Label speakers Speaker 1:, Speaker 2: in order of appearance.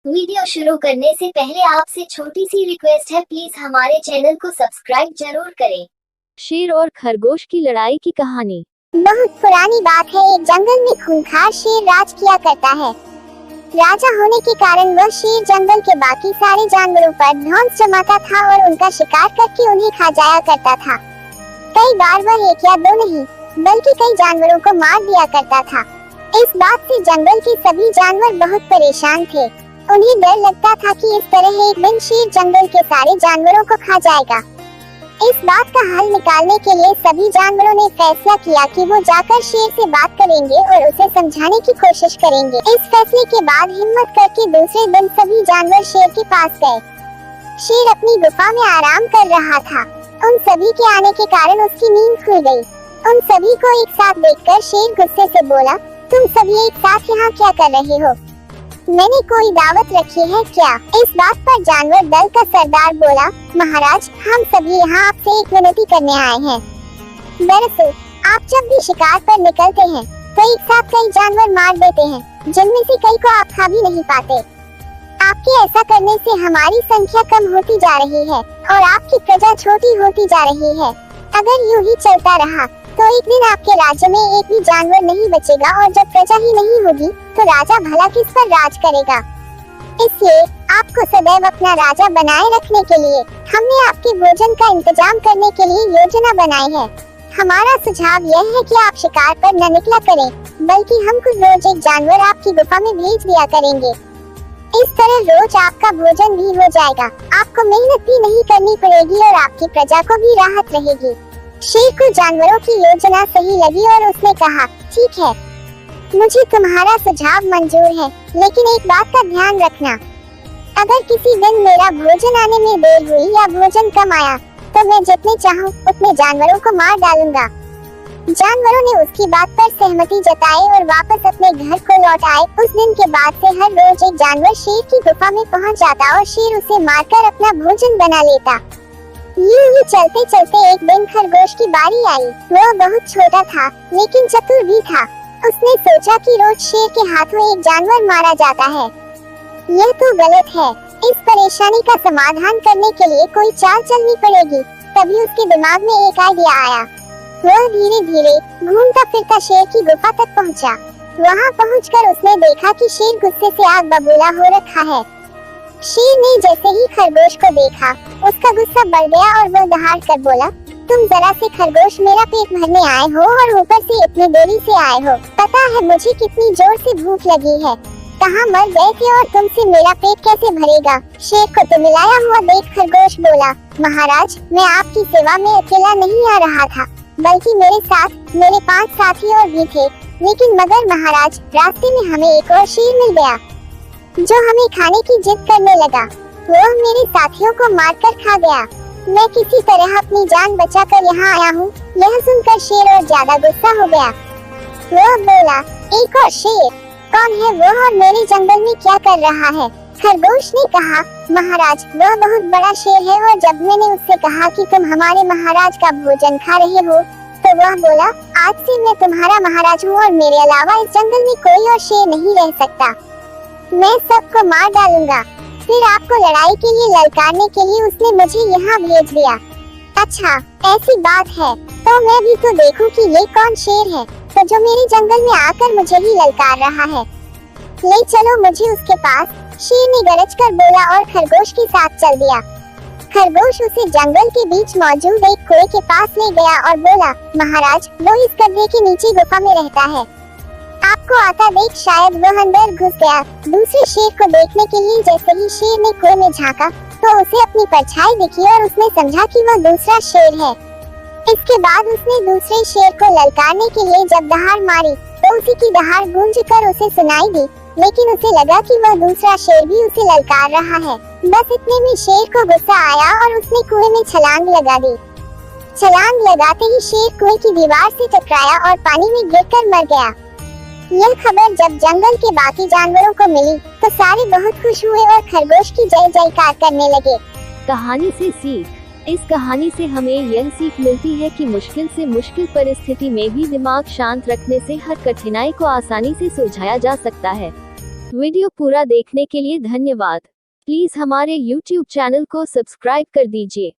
Speaker 1: Video शुरू करने से पहले आपसे छोटी सी रिक्वेस्ट है, प्लीज हमारे चैनल को सब्सक्राइब जरूर करें।
Speaker 2: शेर और खरगोश की लड़ाई की कहानी।
Speaker 3: बहुत पुरानी बात है। एक जंगल में खूंखार शेर राज किया करता है। राजा होने के कारण वह शेर जंगल के बाकी सारे जानवरों पर धौंस जमाता था और उनका शिकार करके उन्हें खा जाया करता था। कई बार वह एक या दो नहीं बल्कि कई जानवरों को मार दिया करता था। इस बात से जंगल के सभी जानवर बहुत परेशान थे। उन्हें डर लगता था कि इस तरह एक दिन शेर जंगल के सारे जानवरों को खा जाएगा। इस बात का हल निकालने के लिए सभी जानवरों ने फैसला किया कि वो जाकर शेर से बात करेंगे और उसे समझाने की कोशिश करेंगे। इस फैसले के बाद हिम्मत करके दूसरे दिन सभी जानवर शेर के पास गए। शेर अपनी गुफा में आराम कर रहा था। उन सभी के आने के कारण उसकी नींद खुल गई। उन सभी को एक साथ देखकर शेर गुस्से से बोला, तुम सभी एक साथ यहाँ क्या कर रहे हो? मैंने कोई दावत रखी है क्या? इस बात पर जानवर दल का सरदार बोला, महाराज, हम सभी यहाँ आपसे एक विनती करने आए हैं। दरअसल आप जब भी शिकार पर निकलते हैं तो एक साथ कई जानवर मार देते हैं, जिनमें से कई को आप खा भी नहीं पाते। आपके ऐसा करने से हमारी संख्या कम होती जा रही है और आपकी प्रजा छोटी होती जा रही है। अगर यूं ही चलता रहा तो एक दिन आपके राज्य में एक भी जानवर नहीं बचेगा और जब प्रजा ही नहीं होगी तो राजा भला किस पर राज करेगा? इसलिए आपको सदैव अपना राजा बनाए रखने के लिए हमने आपके भोजन का इंतजाम करने के लिए योजना बनाई है। हमारा सुझाव यह है कि आप शिकार पर न निकला करें, बल्कि हम खुद रोज एक जानवर आपकी गुफा में भेज दिया करेंगे। इस तरह रोज आपका भोजन भी हो जाएगा, आपको मेहनत भी नहीं करनी पड़ेगी और आपकी प्रजा को भी राहत रहेगी। शेर को जानवरों की योजना सही लगी और उसने कहा, ठीक है, मुझे तुम्हारा सुझाव मंजूर है, लेकिन एक बात का ध्यान रखना। अगर किसी दिन मेरा भोजन आने में देर हुई या भोजन कम आया तो मैं जितने चाहूँ उतने जानवरों को मार डालूंगा। जानवरों ने उसकी बात पर सहमति जताई और वापस अपने घर को लौट आए। उस दिन के बाद से हर रोज एक जानवर शेर की गुफा में पहुँच जाता और शेर उसे मारकर अपना भोजन बना लेता। यूं ही चलते चलते एक दिन खरगोश की बारी आई। वह बहुत छोटा था लेकिन चतुर भी था। उसने सोचा कि रोज शेर के हाथों एक जानवर मारा जाता है, यह तो गलत है। इस परेशानी का समाधान करने के लिए कोई चाल चलनी पड़ेगी। तभी उसके दिमाग में एक आइडिया आया। वह धीरे धीरे घूमता फिरता शेर की गुफा तक पहुंचा। वहां पहुंचकर उसने देखा कि शेर गुस्से से आग बबूला हो रखा है। शेर ने जैसे ही खरगोश को देखा उसका गुस्सा बढ़ गया और वह दहाड़ कर बोला, तुम जरा से खरगोश मेरा पेट भरने आए हो और ऊपर से इतनी देरी से आए हो। पता है मुझे कितनी जोर से भूख लगी है। कहाँ मर गए थे और तुमसे मेरा पेट कैसे भरेगा? शेर को तो मिलाया हुआ देख खरगोश बोला, महाराज, मैं आपकी सेवा में अकेला नहीं आ रहा था, बल्कि मेरे साथ मेरे 5 साथी और भी थे। लेकिन मगर महाराज, रास्ते में हमें एक और शेर मिल गया जो हमें खाने की जिद करने लगा। वह मेरे साथियों को मारकर खा गया। मैं किसी तरह अपनी जान बचाकर यहाँ आया हूँ। यह सुनकर शेर और ज्यादा गुस्सा हो गया। वह बोला, एक और शेर? कौन है वह और मेरे जंगल में क्या कर रहा है? खरगोश ने कहा, महाराज, वह बहुत बड़ा शेर है और जब मैंने उससे कहा कि तुम हमारे महाराज का भोजन खा रहे हो तो वह बोला, आज से मैं तुम्हारा महाराज हूँ और मेरे अलावा इस जंगल में कोई और शेर नहीं रह सकता। मैं सबको मार डालूंगा। फिर आपको लड़ाई के लिए ललकारने के लिए उसने मुझे यहाँ भेज दिया। अच्छा, ऐसी बात है तो मैं भी तो देखूं कि ये कौन शेर है तो जो मेरे जंगल में आकर मुझे ही ललकार रहा है। ले चलो मुझे उसके पास। शेर ने गरज कर बोला और खरगोश के साथ चल दिया। खरगोश उसे जंगल के बीच मौजूद एक कुएं के पास ले गया और बोला, महाराज, वो इस गड्ढे के नीचे गुफा में रहता है। आपको आता देख शायद वह अंदर घुस गया। दूसरे शेर को देखने के लिए जैसे ही शेर ने कुएं में झांका तो उसे अपनी परछाई दिखी और उसने समझा कि वह दूसरा शेर है। इसके बाद उसने दूसरे शेर को ललकारने के लिए जब दहाड़ मारी तो उसी की दहाड़ गूंजकर उसे सुनाई दी, लेकिन उसे लगा कि वह दूसरा शेर भी उसे ललकार रहा है। बस इतने में शेर को गुस्सा आया और उसने कुएं में छलांग लगा दी। छलांग लगाते ही शेर कुएं की दीवार से टकराया और पानी में गिरकर मर गया। यह खबर जब जंगल के बाकी जानवरों को मिली तो सारे बहुत खुश हुए और खरगोश की जय जयकार करने लगे।
Speaker 2: कहानी से सीख। इस कहानी से हमें यह सीख मिलती है कि मुश्किल से मुश्किल परिस्थिति में भी दिमाग शांत रखने से हर कठिनाई को आसानी से सुलझाया जा सकता है। वीडियो पूरा देखने के लिए धन्यवाद। प्लीज हमारे YouTube चैनल को सब्सक्राइब कर दीजिए।